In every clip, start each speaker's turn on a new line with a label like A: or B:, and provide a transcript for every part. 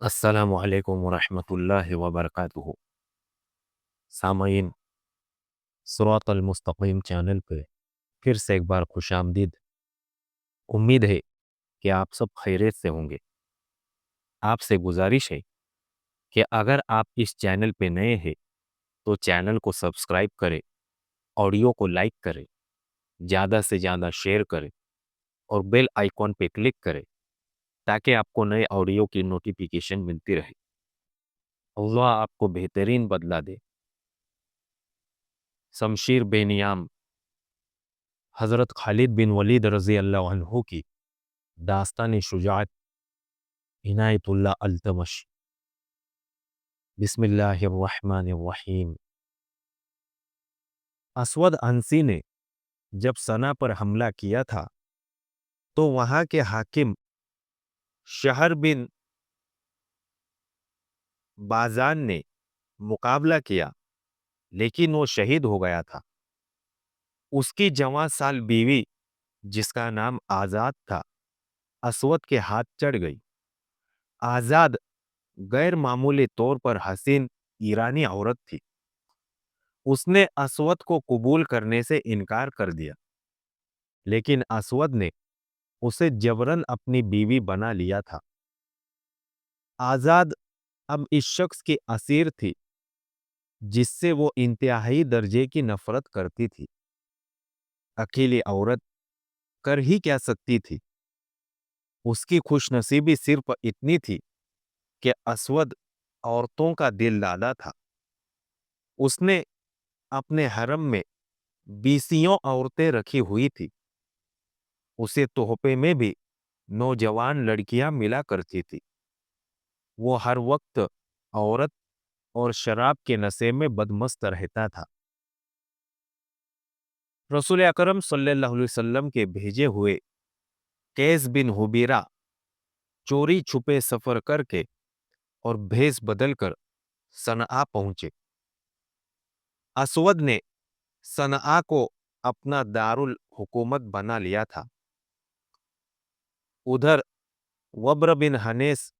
A: السلام علیکم ورحمۃ اللہ وبرکاتہ۔ سامعین، صراط المستقیم چینل پہ پھر سے ایک بار خوش آمدید۔ امید ہے کہ آپ سب خیریت سے ہوں گے۔ آپ سے گزارش ہے کہ اگر آپ اس چینل پہ نئے ہیں تو چینل کو سبسکرائب کریں، آڈیو کو لائک کریں، زیادہ سے زیادہ شیئر کریں اور بیل آئیکن پہ کلک کریں تاکہ آپ کو نئے آڈیو کی نوٹیفیکیشن ملتی رہے۔ اللہ آپ کو بہترین بدلہ دے۔ شمشیر بے نیام حضرت خالد بن ولید رضی اللہ عنہ کی داستان شجاعت عنایت اللہ التمش۔ بسم اللہ الرحمن الرحیم۔ اسود عنسی نے جب سنا پر حملہ کیا تھا تو وہاں کے حاکم شہر بن بازان نے مقابلہ کیا، لیکن وہ شہید ہو گیا تھا۔ اس کی جوان سال بیوی جس کا نام آزاد تھا اسود کے ہاتھ چڑھ گئی۔ آزاد غیر معمولی طور پر حسین ایرانی عورت تھی۔ اس نے اسود کو قبول کرنے سے انکار کر دیا، لیکن اسود نے اسے جبرن اپنی بیوی بنا لیا تھا۔ آزاد اب اس شخص کی اسیر تھی جس سے وہ انتہائی درجے کی نفرت کرتی تھی۔ اکیلی عورت کر ہی کیا سکتی تھی؟ اس کی خوش نصیبی صرف اتنی تھی کہ اسود عورتوں کا دل دادا تھا۔ اس نے اپنے حرم میں 20 عورتیں رکھی ہوئی تھی۔ اسے تحفے میں بھی نوجوان لڑکیاں ملا کرتی تھی۔ وہ ہر وقت عورت اور شراب کے نشے میں بدمست رہتا تھا۔ رسول اکرم صلی اللہ علیہ وسلم کے بھیجے ہوئے قیس بن حبیرہ چوری چھپے سفر کر کے اور بھیس بدل کر صنعا پہنچے۔ اسود نے صنعا کو اپنا دارالحکومت بنا لیا تھا۔ ادھر وبر بن حنیس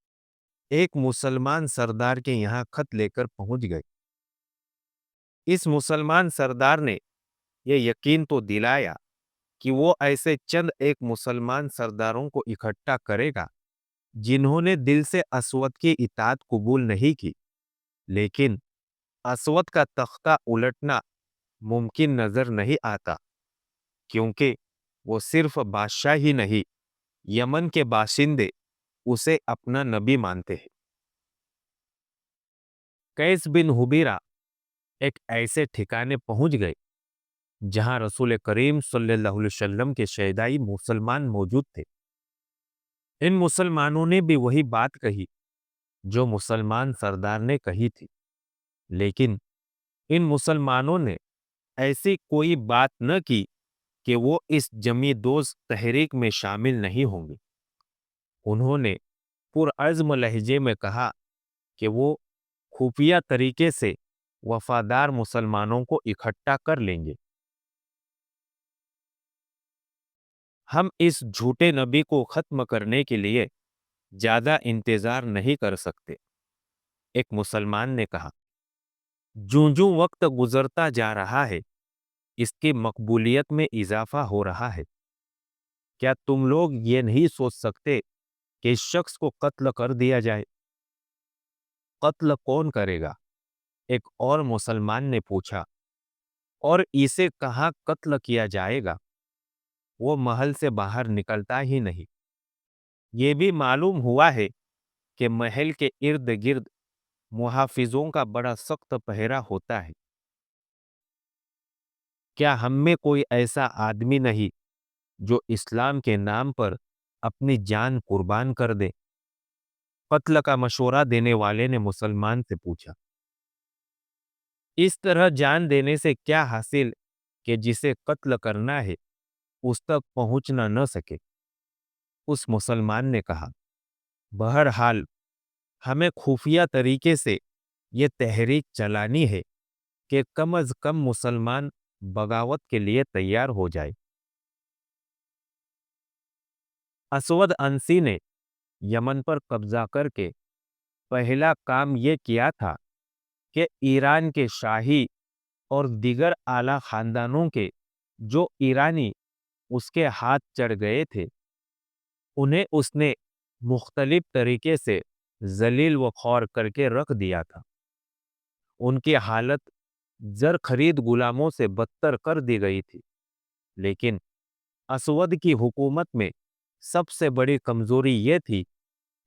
A: ایک مسلمان سردار کے یہاں خط لے کر پہنچ گئے۔ اس مسلمان سردار نے یہ یقین تو دلایا کہ وہ ایسے چند ایک مسلمان سرداروں کو اکٹھا کرے گا جنہوں نے دل سے اسود کی اطاعت قبول نہیں کی، لیکن اسود کا تختہ الٹنا ممکن نظر نہیں آتا، کیونکہ وہ صرف بادشاہ ہی نہیں، یمن کے باشندے اسے اپنا نبی مانتے ہیں۔ قیس بن حبیرہ ایک ایسے ٹھکانے پہنچ گئے جہاں رسول کریم صلی اللہ علیہ وسلم کے شیدائی مسلمان موجود تھے۔ ان مسلمانوں نے بھی وہی بات کہی جو مسلمان سردار نے کہی تھی، لیکن ان مسلمانوں نے ایسی کوئی بات نہ کی کہ وہ اس جمی دوست تحریک میں شامل نہیں ہوں گے۔ انہوں نے پرعزم لہجے میں کہا کہ وہ خفیہ طریقے سے وفادار مسلمانوں کو اکٹھا کر لیں گے۔ ہم اس جھوٹے نبی کو ختم کرنے کے لیے زیادہ انتظار نہیں کر سکتے، ایک مسلمان نے کہا۔ جوں جوں وقت گزرتا جا رہا ہے اس کی مقبولیت میں اضافہ ہو رہا ہے۔ کیا تم لوگ یہ نہیں سوچ سکتے کہ اس شخص کو قتل کر دیا جائے؟ قتل کون کرے گا؟ ایک اور مسلمان نے پوچھا۔ اور اسے کہاں قتل کیا جائے گا؟ وہ محل سے باہر نکلتا ہی نہیں۔ یہ بھی معلوم ہوا ہے کہ محل کے ارد گرد محافظوں کا بڑا سخت پہرا ہوتا ہے۔ کیا ہم میں کوئی ایسا آدمی نہیں جو اسلام کے نام پر اپنی جان قربان کر دے؟ قتل کا مشورہ دینے والے نے مسلمان سے پوچھا۔ اس طرح جان دینے سے کیا حاصل کہ جسے قتل کرنا ہے اس تک پہنچنا نہ سکے؟ اس مسلمان نے کہا، بہرحال ہمیں خفیہ طریقے سے یہ تحریک چلانی ہے کہ کم از کم مسلمان بغاوت کے لیے تیار ہو جائے۔ اسود عنسی نے یمن پر قبضہ کر کے پہلا کام یہ کیا تھا کہ ایران کے شاہی اور دیگر اعلیٰ خاندانوں کے جو ایرانی اس کے ہاتھ چڑھ گئے تھے انہیں اس نے مختلف طریقے سے ذلیل و خوار کر کے رکھ دیا تھا۔ ان کی حالت زر خرید غلاموں سے بدتر کر دی گئی تھی، لیکن اسود کی حکومت میں سب سے بڑی کمزوری یہ تھی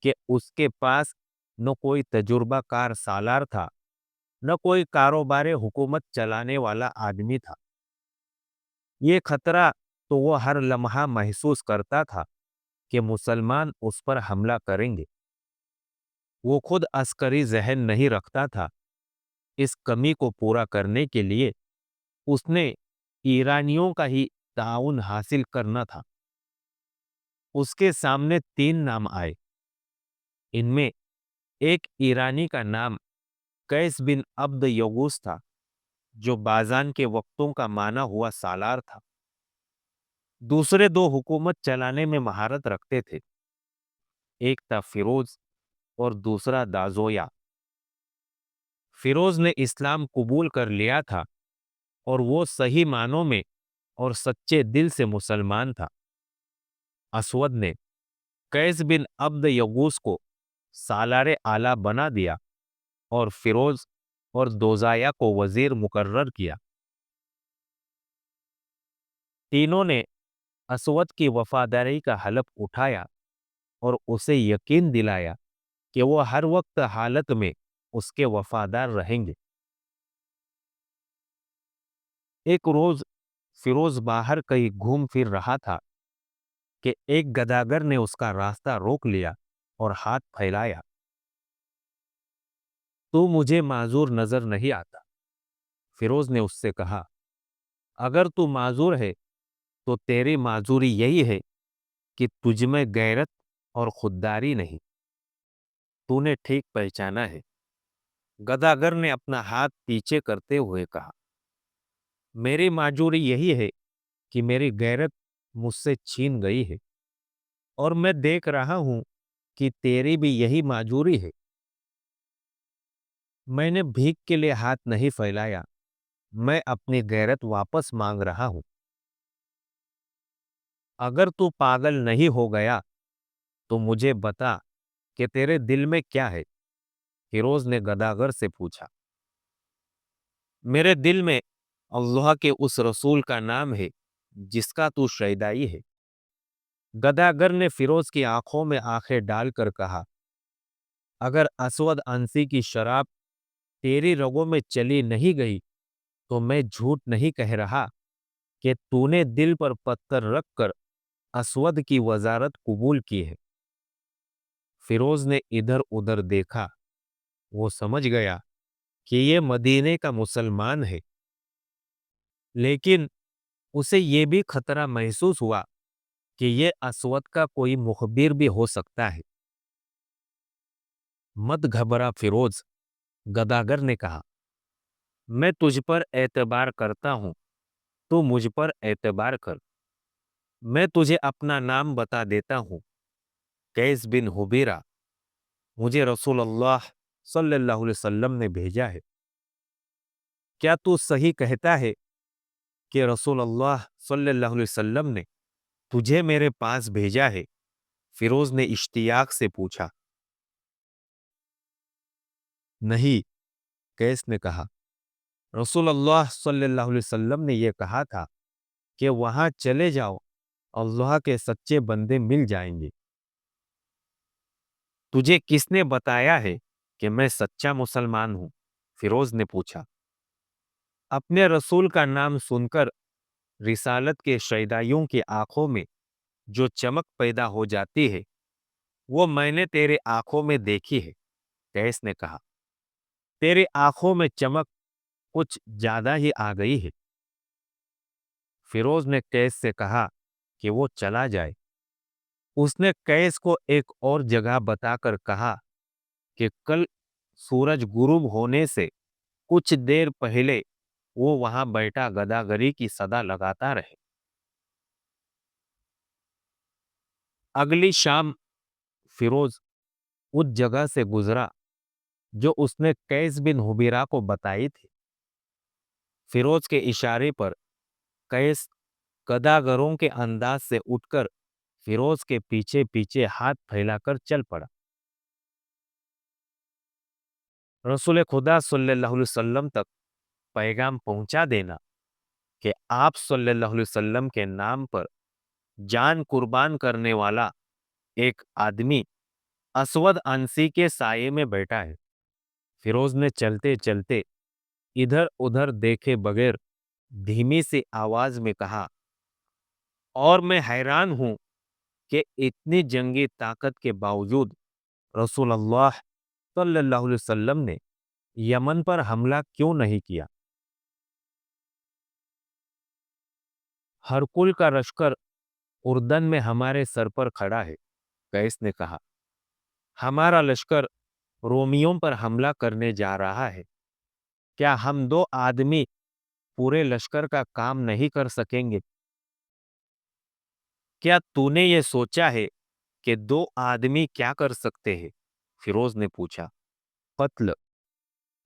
A: کہ اس کے پاس نہ کوئی تجربہ کار سالار تھا، نہ کوئی کاروبار حکومت چلانے والا آدمی تھا۔ یہ خطرہ تو وہ ہر لمحہ محسوس کرتا تھا کہ مسلمان اس پر حملہ کریں گے۔ وہ خود عسکری ذہن نہیں رکھتا تھا۔ اس کمی کو پورا کرنے کے لیے اس نے ایرانیوں کا ہی تعاون حاصل کرنا تھا۔ اس کے سامنے 3 نام آئے۔ ان میں ایک ایرانی کا نام قیس بن عبد یغوث تھا، جو بازان کے وقتوں کا مانا ہوا سالار تھا۔ دوسرے 2 حکومت چلانے میں مہارت رکھتے تھے، ایک تھا فیروز اور دوسرا دازویا۔ فیروز نے اسلام قبول کر لیا تھا اور وہ صحیح معنوں میں اور سچے دل سے مسلمان تھا۔ اسود نے قیس بن عبد یغوث کو سالار اعلیٰ بنا دیا اور فیروز اور دوزایا کو وزیر مقرر کیا۔ تینوں نے اسود کی وفاداری کا حلف اٹھایا اور اسے یقین دلایا کہ وہ ہر وقت حالت میں اس کے وفادار رہیں گے۔ ایک روز فیروز باہر کہیں گھوم پھر رہا تھا کہ ایک گداگر نے اس کا راستہ روک لیا اور ہاتھ پھیلایا۔ تو مجھے معذور نظر نہیں آتا؟ فیروز نے اس سے کہا، اگر تو معذور ہے تو تیری معذوری یہی ہے کہ تجھ میں غیرت اور خودداری نہیں۔ تو نے ٹھیک پہچانا ہے۔ گداگر نے اپنا ہاتھ پیچھے کرتے ہوئے کہا، میری معذوری یہی ہے کہ میری غیرت مجھ سے چھین گئی ہے، اور میں دیکھ رہا ہوں کہ تیری بھی یہی معذوری ہے۔ میں نے بھیک کے لیے ہاتھ نہیں پھیلایا، میں اپنی غیرت واپس مانگ رہا ہوں۔ اگر تو پاگل نہیں ہو گیا تو مجھے بتا کہ تیرے دل میں کیا ہے؟ فیروز نے گداگر سے پوچھا۔ میرے دل میں اللہ کے اس رسول کا نام ہے جس کا تو شیدائی ہے۔ گداگر نے فیروز کی آنکھوں میں آنکھیں ڈال کر کہا، اگر اسود انسی کی شراب تیری رگوں میں چلی نہیں گئی تو میں جھوٹ نہیں کہہ رہا کہ تو نے دل پر پتھر رکھ کر اسود کی وزارت قبول کی ہے۔ فیروز نے ادھر ادھر دیکھا۔ وہ سمجھ گیا کہ یہ مدینے کا مسلمان ہے، لیکن اسے یہ بھی خطرہ محسوس ہوا کہ یہ اسود کا کوئی مخبر بھی ہو سکتا ہے۔ مت گھبرا فیروز، گداگر نے کہا، میں تجھ پر اعتبار کرتا ہوں، تو مجھ پر اعتبار کر۔ میں تجھے اپنا نام بتا دیتا ہوں، قیس بن حبیرہ۔ مجھے رسول اللہ صلی اللہ علیہ وسلم نے بھیجا ہے۔ کیا تو صحیح کہتا ہے کہ رسول اللہ صلی اللہ علیہ وسلم نے تجھے میرے پاس بھیجا ہے؟ فیروز نے اشتیاق سے پوچھا۔ نہیں، قیس نے کہا، رسول اللہ صلی اللہ علیہ وسلم نے یہ کہا تھا کہ وہاں چلے جاؤ، اللہ کے سچے بندے مل جائیں گے۔ تجھے کس نے بتایا ہے کہ میں سچا مسلمان ہوں؟ فیروز نے پوچھا۔ اپنے رسول کا نام سن کر رسالت کے شیدائیوں کی آنکھوں میں جو چمک پیدا ہو جاتی ہے وہ میں نے تیرے آنکھوں میں دیکھی ہے، قیس نے کہا۔ تیرے آنکھوں میں چمک کچھ زیادہ ہی آ گئی ہے۔ فیروز نے قیس سے کہا کہ وہ چلا جائے۔ اس نے قیس کو ایک اور جگہ بتا کر کہا کہ کل سورج غروب ہونے سے کچھ دیر پہلے وہ وہاں بیٹھا گداگری کی صدا لگاتا رہے۔ اگلی شام فیروز اس جگہ سے گزرا जो उसने कैस बिन हुबीरा को बताई थी। फिरोज के इशारे पर कैस कदागरों के अंदाज से उठकर फिरोज के पीछे पीछे हाथ फैलाकर चल पड़ा। रसूल खुदा सल्लल्लाहु अलैहि वसल्लम तक पैगाम पहुंचा देना कि आप सल्लल्लाहु अलैहि वसल्लम के नाम पर जान कुर्बान करने वाला एक आदमी असवद अंसी के साये में बैठा है। फिरोज ने चलते चलते इधर उधर देखे बगैर धीमी सी आवाज में कहा, और मैं हैरान हूं कि इतनी जंगी ताकत के बावजूद रसूलुल्लाह सल्लल्लाहु अलैहि वसल्लम ने यमन पर हमला क्यों नहीं किया। हरकुल का लश्कर उर्दन में हमारे सर पर खड़ा है, कैस ने कहा। हमारा लश्कर रोमियों पर हमला करने जा रहा है। क्या हम दो आदमी पूरे लश्कर का काम नहीं कर सकेंगे? क्या तूने ये सोचा है कि दो आदमी क्या कर सकते हैं? फिरोज ने पूछा। कत्ल,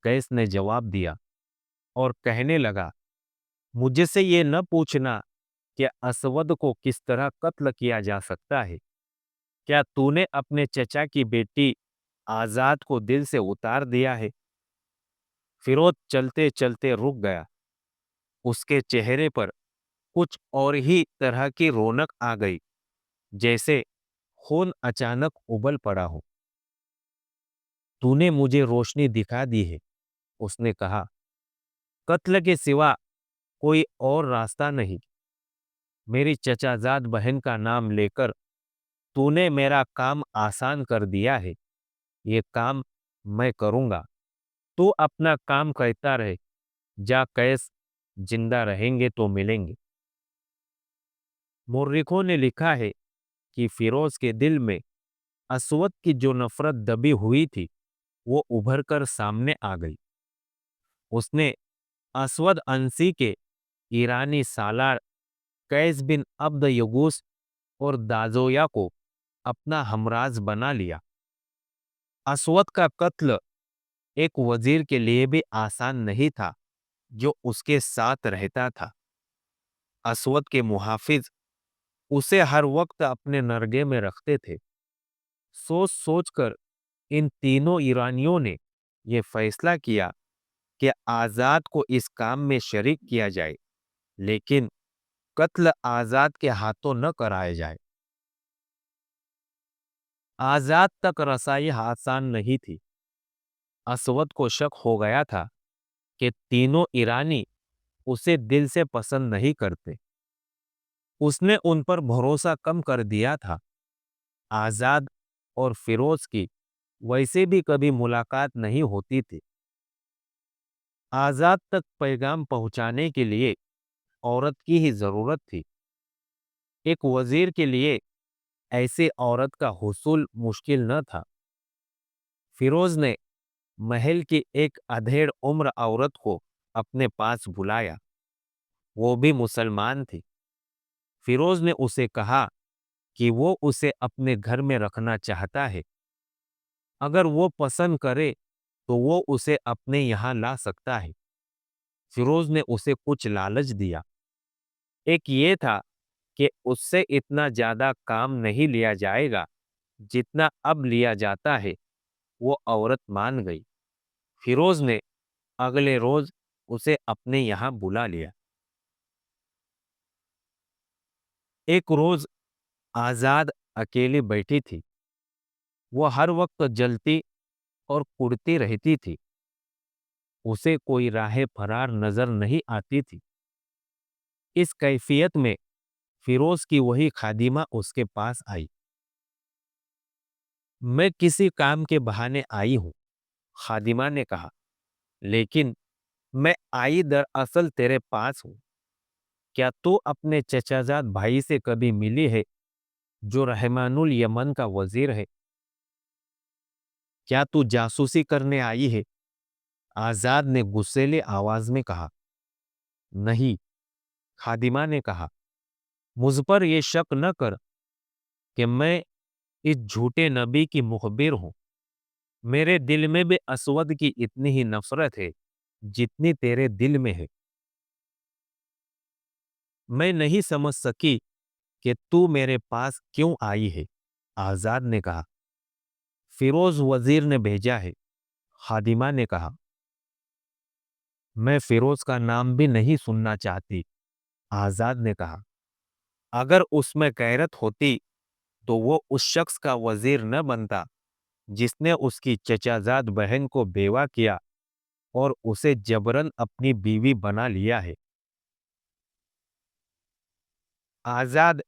A: कैस ने जवाब दिया और कहने लगा, मुझसे ये न पूछना कि असवद को किस तरह कत्ल किया जा सकता है। क्या तूने अपने चचा की बेटी आजाद को दिल से उतार दिया है? फिरोज चलते चलते रुक गया। उसके चेहरे पर कुछ और ही तरह की रौनक आ गई, जैसे खून अचानक उबल पड़ा हो। तूने मुझे रोशनी दिखा दी है, उसने कहा। कत्ल के सिवा कोई और रास्ता नहीं। मेरी चचाजाद बहन का नाम लेकर तूने मेरा काम आसान कर दिया है। ये काम मैं करूंगा। तू अपना काम करता रहे। जा कैस, जिंदा रहेंगे तो मिलेंगे। मुर्रिखों ने लिखा है कि फिरोज के दिल में असवद की जो नफरत दबी हुई थी वो उभर कर सामने आ गई। उसने असवद अंसी के ईरानी सालार कैस बिन अब्द यगूस और दाजोया को अपना हमराज बना लिया। असवद का कत्ल एक वजीर के लिए भी आसान नहीं था जो उसके साथ रहता था। असवद के मुहाफिज उसे हर वक्त अपने नरगे में रखते थे। सोच सोचकर इन तीनों ईरानियों ने यह फैसला किया कि आजाद को इस काम में शरीक किया जाए, लेकिन कत्ल आजाद के हाथों न कराया जाए। आजाद तक रसाई आसान नहीं थी। असवद को शक हो गया था कि तीनों ईरानी उसे दिल से पसंद नहीं करते। उसने उन पर भरोसा कम कर दिया था। आजाद और फिरोज की वैसे भी कभी मुलाकात नहीं होती थी। आजाद तक पैगाम पहुंचाने के लिए औरत की ही जरूरत थी। एक वजीर के लिए ऐसी औरत का हुसूल मुश्किल न था। फिरोज ने महल की एक अधेड़ उम्र औरत को अपने पास बुलाया। वो भी मुसलमान थी। फिरोज ने उसे कहा कि वो उसे अपने घर में रखना चाहता है। अगर वो पसंद करे तो वो उसे अपने यहाँ ला सकता है। फिरोज ने उसे कुछ लालच दिया। एक ये था कि उससे इतना ज्यादा काम नहीं लिया जाएगा जितना अब लिया जाता है। वो औरत मान गई। फिरोज ने अगले रोज उसे अपने यहाँ बुला लिया। एक रोज आजाद अकेली बैठी थी। वो हर वक्त जलती और कुड़ती रहती थी। उसे कोई राह फरार नजर नहीं आती थी। इस कैफियत में फिरोज की वही खादिमा उसके पास आई। मैं किसी काम के बहाने आई हूं, खादिमा ने कहा, लेकिन मैं आई दरअसल तेरे पास हूं। क्या तू अपने चचाजाद भाई से कभी मिली है जो रहमानुल यमन का वजीर है? क्या तू जासूसी करने आई है? आजाद ने गुस्सेले आवाज में कहा। नहीं, खादिमा ने कहा, मुझ पर यह शक न कर कि मैं इस झूठे नबी की मुखबिर हूं। मेरे दिल में भी असवद की इतनी ही नफरत है जितनी तेरे दिल में है। मैं नहीं समझ सकी कि तू मेरे पास क्यों आई है। आजाद ने कहा, फिरोज वजीर ने भेजा है। खादिमा ने कहा, मैं फिरोज का नाम भी नहीं सुनना चाहती। आजाद ने कहा, अगर उसमें गैरत होती तो वो उस शख्स का वजीर न बनता जिसने उसकी चचाजाद बहन को बेवा किया और उसे जबरन अपनी बीवी बना लिया है। आजाद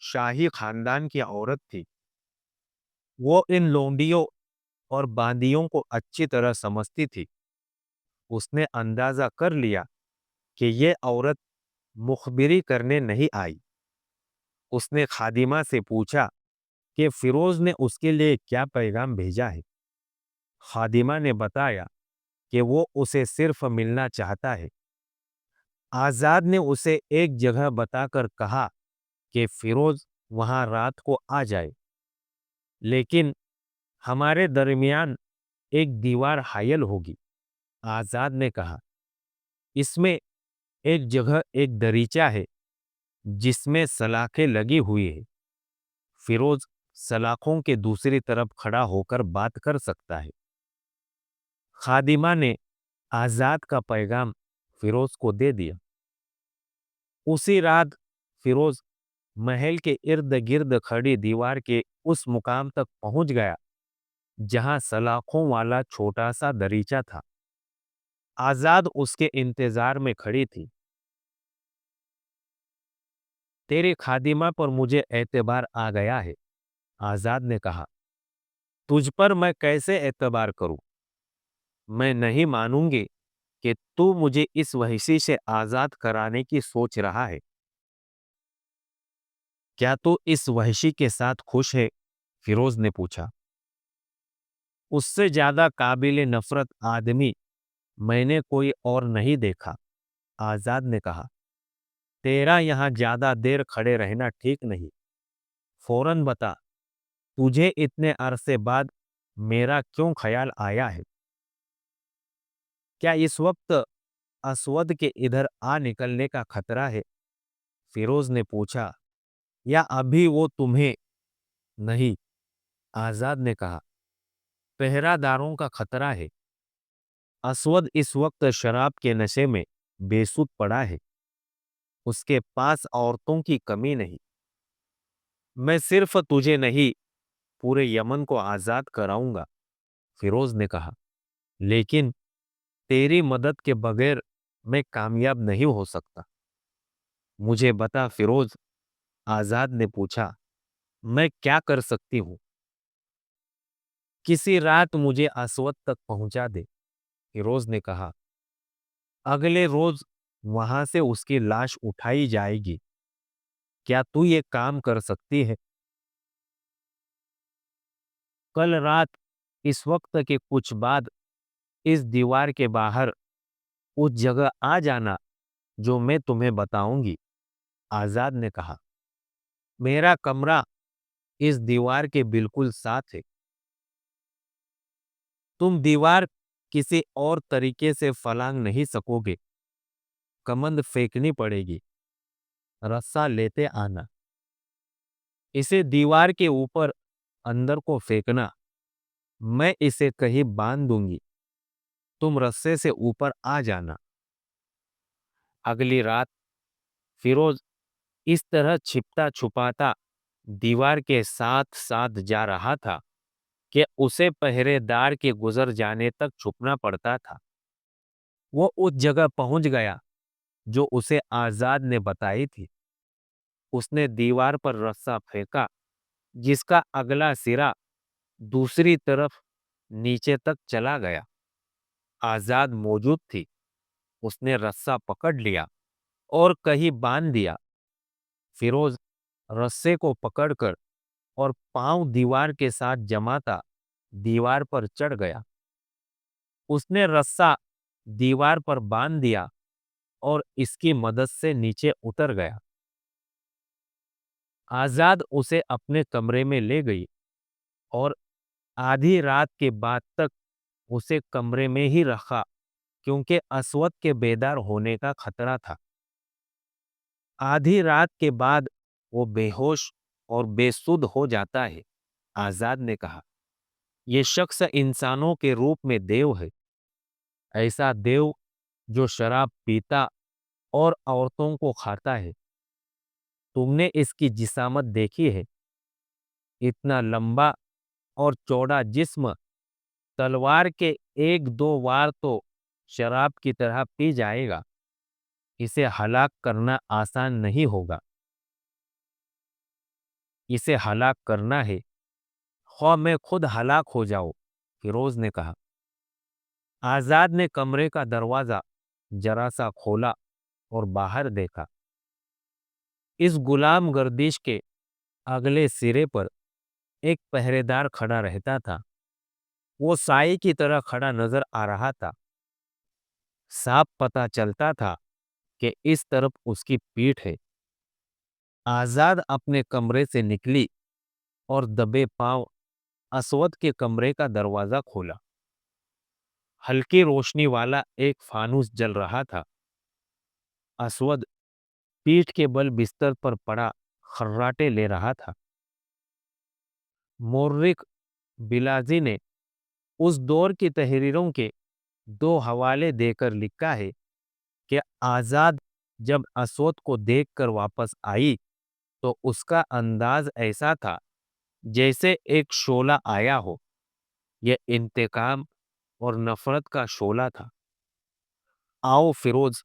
A: शाही खानदान की औरत थी। वो इन लोंडियों और बांदियों को अच्छी तरह समझती थी। उसने अंदाजा कर लिया कि ये औरत मुखबिरी करने नहीं आई। उसने खादिमा से पूछा कि फिरोज ने उसके लिए क्या पैगाम भेजा है। खादिमा ने बताया कि वो उसे सिर्फ मिलना चाहता है। आजाद ने उसे एक जगह बताकर कहा कि फिरोज वहां रात को आ जाए, लेकिन हमारे दरमियान एक दीवार हायल होगी। आजाद ने कहा, इसमें एक जगह एक दरीचा है जिसमें सलाखें लगी हुई है। फिरोज सलाखों के दूसरी तरफ खड़ा होकर बात कर सकता है। खादिमा ने आजाद का पैगाम फिरोज को दे दिया। उसी रात फिरोज महल के इर्द गिर्द खड़ी दीवार के उस मुकाम तक पहुंच गया जहां सलाखों वाला छोटा सा दरीचा था। आजाद उसके इंतजार में खड़ी थी। तेरी खादिमा पर मुझे एतबार आ गया है। आजाद ने कहा, तुझ पर मैं कैसे एतबार करूं? मैं नहीं मानूंगी कि तू मुझे इस वहशी से आजाद कराने की सोच रहा है। क्या तू इस वहशी के साथ खुश है? फिरोज ने पूछा। उससे ज्यादा काबिल नफरत आदमी मैंने कोई और नहीं देखा। आजाद ने कहा, तेरा यहां ज्यादा देर खड़े रहना ठीक नहीं। फौरन बता, तुझे इतने अरसे बाद मेरा क्यों ख्याल आया है? क्या इस वक्त असवद के इधर आ निकलने का खतरा है? फिरोज ने पूछा, या अभी वो तुम्हें नहीं? आजाद ने कहा, पहरादारों का खतरा है। असवद इस वक्त शराब के नशे में बेसुध पड़ा है। उसके पास औरतों की कमी नहीं। मैं सिर्फ तुझे नहीं, पूरे यमन को आजाद कराऊंगा। फिरोज ने कहा, लेकिन तेरी मदद के बगैर मैं कामयाब नहीं हो सकता। मुझे बता फिरोज, आजाद ने पूछा, मैं क्या कर सकती हूँ? किसी रात मुझे असवद तक पहुंचा दे। फिरोज ने कहा, अगले रोज वहां से उसकी लाश उठाई जाएगी। क्या तू ये काम कर सकती है? कल रात इस वक्त के कुछ बाद इस दीवार के बाहर उस जगह आ जाना जो मैं तुम्हें बताऊंगी। आजाद ने कहा, मेरा कमरा इस दीवार के बिल्कुल साथ है। तुम दीवार किसी और तरीके से फलांग नहीं सकोगे। कमंद फेंकनी पड़ेगी। रस्सा लेते आना। इसे दीवार के ऊपर अंदर को फेंकना। मैं इसे कहीं बांध दूंगी। तुम रस्से से ऊपर आ जाना। अगली रात फिरोज इस तरह छिपता छुपाता दीवार के साथ साथ जा रहा था कि उसे पहरेदार के गुजर जाने तक छुपना पड़ता था। वो उस जगह पहुंच गया जो उसे आजाद ने बताई थी। उसने दीवार पर रस्सा फेंका जिसका अगला सिरा दूसरी तरफ नीचे तक चला गया। आजाद मौजूद थी। उसने रस्सा पकड़ लिया और कहीं बांध दिया। फिरोज रस्से को पकड़कर और पांव दीवार के साथ जमाता दीवार पर चढ़ गया। उसने रस्सा दीवार पर बांध दिया और इसकी मदद से नीचे उतर गया। आजाद उसे अपने कमरे में ले गई और आधी रात के बाद तक उसे कमरे में ही रखा, क्योंकि असवद के बेदार होने का खतरा था। आधी रात के बाद वो बेहोश और बेसुध हो जाता है, आजाद ने कहा। ये शख्स इंसानों के रूप में देव है, ऐसा देव जो शराब पीता और औरतों को खाता है। तुमने इसकी जिसामत देखी है? इतना लंबा और चौड़ा जिस्म तलवार के एक दो वार तो शराब की तरह पी जाएगा। इसे हलाक करना आसान नहीं होगा। इसे हलाक करना है, ख्वाह मैं खुद हलाक हो जाऊं, फिरोज ने कहा। आजाद ने कमरे का दरवाजा जरा सा खोला और बाहर देखा। इस गुलाम गर्दिश के अगले सिरे पर एक पहरेदार खड़ा रहता था। वो साए की तरह खड़ा नजर आ रहा था। साफ पता चलता था कि इस तरफ उसकी पीठ है। आजाद अपने कमरे से निकली और दबे पांव असवद के कमरे का दरवाजा खोला। हल्की रोशनी वाला एक फानूस जल रहा था। असवद पीठ के बल बिस्तर पर पड़ा खर्राटे ले रहा था। मोर्रिक बिलाजी ने उस दौर की तहरीरों के दो हवाले देकर लिखा है कि आजाद जब असवद को देखकर वापस आई तो उसका अंदाज ऐसा था जैसे एक शोला आया हो। यह इंतकाम और नफरत का शोला था। आओ फिरोज,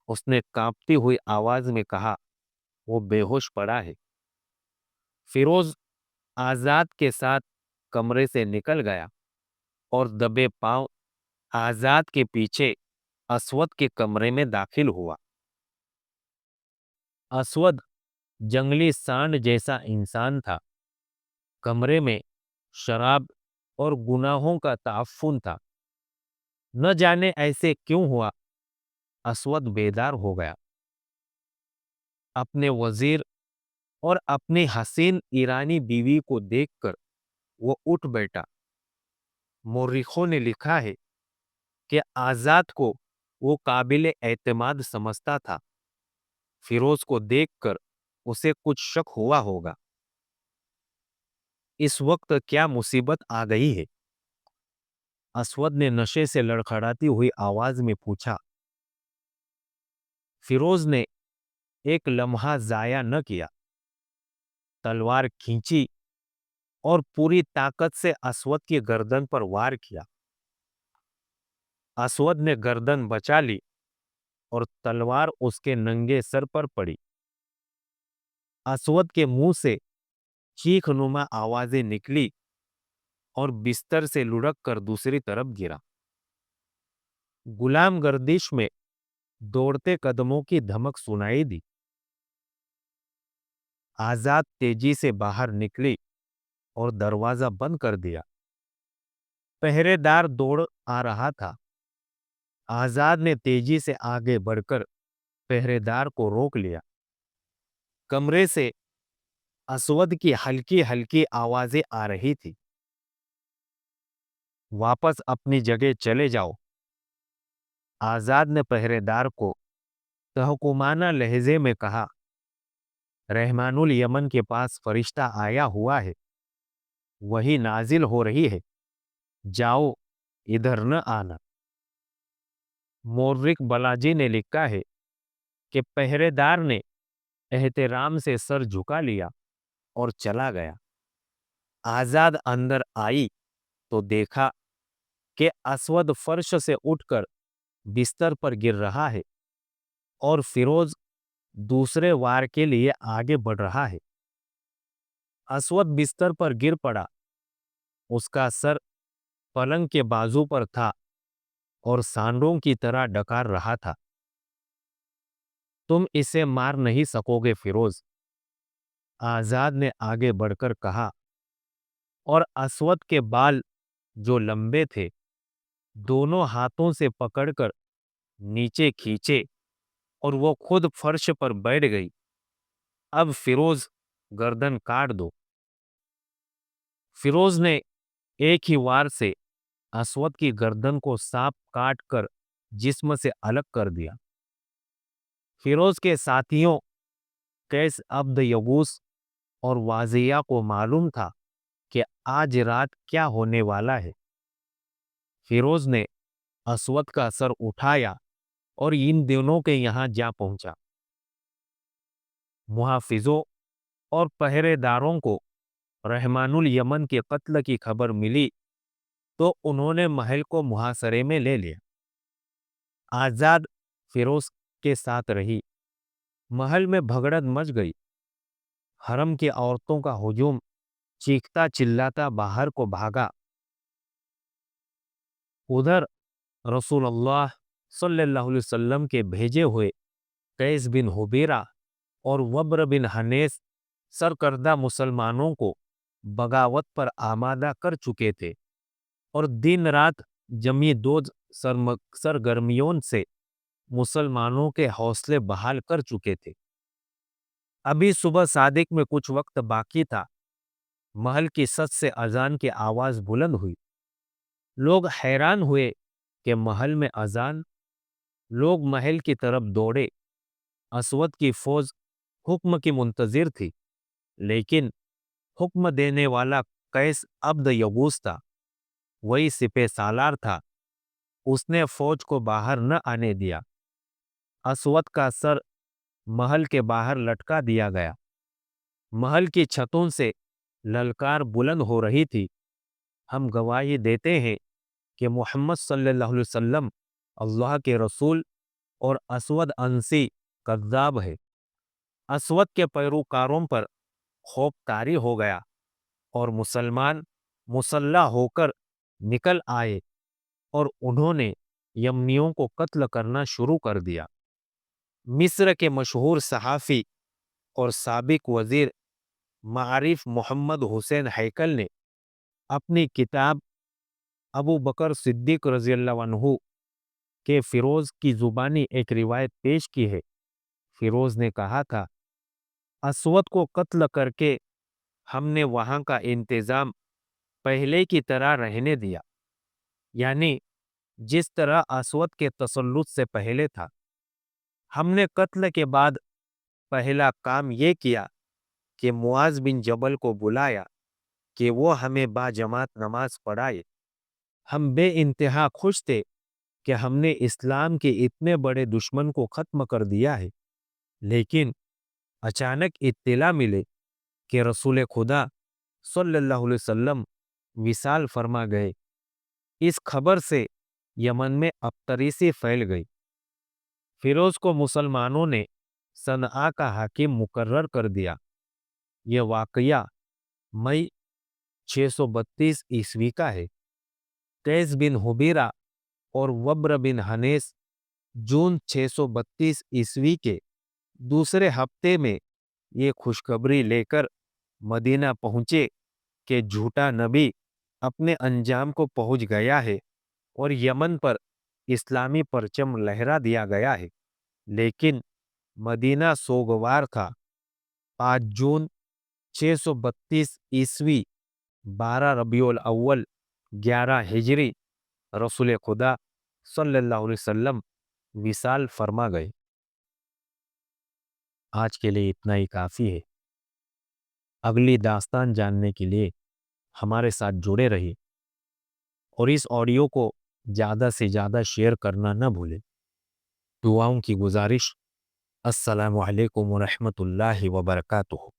A: उसने कांपती हुई आवाज में कहा। वो बेहोश पड़ा है। फिरोज आजाद के साथ कमरे से निकल गया और दबे पांव आजाद के पीछे असवद के कमरे में दाखिल हुआ। असवद जंगली सांड जैसा इंसान था। कमरे में शराब और गुनाहों का ताफुन था। न जाने ऐसे क्यों हुआ, असवद बेदार हो गया। अपने वजीर और अपनी हसीन ईरानी बीवी को देखकर वो उठ बैठा। मोरिखों ने लिखा है कि आजाद को वो काबिल एतमाद समझता था। फिरोज को देखकर उसे कुछ शक हुआ होगा। इस वक्त क्या मुसीबत आ गई है? असवद ने नशे से लड़खड़ाती हुई आवाज में पूछा। फिरोज ने एक लम्हा जाया न किया। तलवार खींची और पूरी ताकत से असवद की गर्दन पर वार किया। असवद ने गर्दन बचा ली और तलवार उसके नंगे सर पर पड़ी। असवद के मुंह से चीखनुमा आवाजें निकली और बिस्तर से लुढ़क कर दूसरी तरफ गिरा। गुलाम गर्दिश में दौड़ते कदमों की धमक सुनाई दी। आजाद तेजी से बाहर निकली और दरवाजा बंद कर दिया। पहरेदार दौड़ आ रहा था। आजाद ने तेजी से आगे बढ़कर पहरेदार को रोक लिया। कमरे से असवद की हल्की हल्की आवाजें आ रही थी। वापस अपनी जगह चले जाओ, आजाद ने पहरेदार को तहकुमाना लहजे में कहा। रहमानुल यमन के पास फरिश्ता आया हुआ है, वही नाजिल हो रही है। जाओ, इधर न आना। मोर्रिक बलाजी ने लिखा है कि पहरेदार ने एहतराम से सर झुका लिया और चला गया। आजाद अंदर आई तो देखा कि असवद फर्श से उठकर बिस्तर पर गिर रहा है और फिरोज दूसरे वार के लिए आगे बढ़ रहा है। असवद बिस्तर पर गिर पड़ा। उसका सर पलंग के बाजू पर था और सांडों की तरह डकार रहा था। तुम इसे मार नहीं सकोगे फिरोज, आजाद ने आगे बढ़कर कहा। और असवद के बाल जो लंबे थे दोनों हाथों से पकड़कर नीचे खींचे और वो खुद फर्श पर बैठ गई। अब फिरोज, गर्दन काट दो। फिरोज ने एक ही वार से असवद की गर्दन को सांप काट कर जिस्म से अलग कर दिया। फिरोज के साथियों कैस अब्द यबूस और वाजिया को मालूम था कि आज रात क्या होने वाला है। फिरोज ने असवद का सर उठाया और इन दोनों के यहां जा पहुंचा। मुहाफिजों और पहरेदारों को रहमानुल यमन के कत्ल की खबर मिली तो उन्होंने महल को मुहासरे में ले लिया। आजाद फिरोज के साथ रही। महल में भगड़त मच गई। हरम की औरतों का हुजूम चीखता चिल्लाता बाहर को भागा। उधर रसूलुल्लाह सल्लल्लाहु अलैहि वसल्लम के भेजे हुए कैस बिन हुबैरा और वब्र बिन हनेस सरकर्दा मुसलमानों को बगावत पर आमादा कर चुके थे और दिन रात जमी दो सरगर्मियों से मुसलमानों के हौसले बहाल कर चुके थे। अभी सुबह सादिक में कुछ वक्त बाकी था। महल की सच से अजान की आवाज बुलंद हुई। लोग हैरान हुए कि महल में अजान। लोग महल की तरफ दौड़े। असवद की फौज हुक्म की मुंतजिर थी, लेकिन हुक्म देने वाला कैस अब्द यबूस था। वही सिपह सालार था। उसने फौज को बाहर न आने दिया। असवद का सर महल के बाहर लटका दिया गया। महल की छतों से ललकार बुलंद हो रही थी, हम गवाही देते हैं कि मोहम्मद सल्लल्लाहु अलैहि वसल्लम अल्लाह के रसूल और असवद अंसी कज़्ज़ाब है। असवद के पैरोकारों पर खौफ तारी हो गया और मुसलमान मुसल्ला होकर निकल आए और उन्होंने यमनियों को कत्ल करना शुरू कर दिया। मिस्र के मशहूर सहाफ़ी और साबिक वजीर मारिफ मोहम्मद हुसैन हैकल ने अपनी किताब अबू बकर सिद्दीक रज़ियल्लाहु अन्हु के फिरोज की जुबानी एक रिवायत पेश की है। फिरोज ने कहा था, असवद को कत्ल करके हमने वहां का इंतजाम पहले की तरह रहने दिया, यानी जिस तरह असवद के तसल्लुत से पहले था। हमने कत्ल के बाद पहला काम ये किया कि मुआज बिन जबल को बुलाया कि वो हमें बाजमात नमाज पढ़ाए। हम बे इंतहा खुश थे कि हमने इस्लाम के इतने बड़े दुश्मन को खत्म कर दिया है, लेकिन अचानक इत्तिला मिले कि रसूल खुदा सल्लल्लाहु अलैहि वसल्लम विसाल फरमा गए। इस खबर से यमन में अबतरीसी फैल गई। फिरोज को मुसलमानों ने सनआ का हाकिम मुकर्रर कर दिया। यह वाकया मई 632 ईस्वी का है। कैस बिन हुबीरा और वब्र बिन हनेस जून 632 ईस्वी के दूसरे हफ्ते में ये खुशखबरी लेकर मदीना पहुंचे कि झूठा नबी अपने अंजाम को पहुंच गया है और यमन पर इस्लामी परचम लहरा दिया गया है। लेकिन मदीना सोगवार था। 5 जून 632 ईस्वी 12 रबीउल अव्वल 11 हिजरी रसूल खुदा सल्लल्लाहु अलैहि वसल्लम विसाल फरमा गए। आज के लिए इतना ही काफ़ी है। अगली दास्तान जानने के लिए हमारे साथ जुड़े रहिए और इस ऑडियो को ज़्यादा से ज़्यादा शेयर करना न भूलें। दुआओं की गुजारिश। अस्सलामु अलैकुम व रहमतुल्लाहि व बरकातुहू।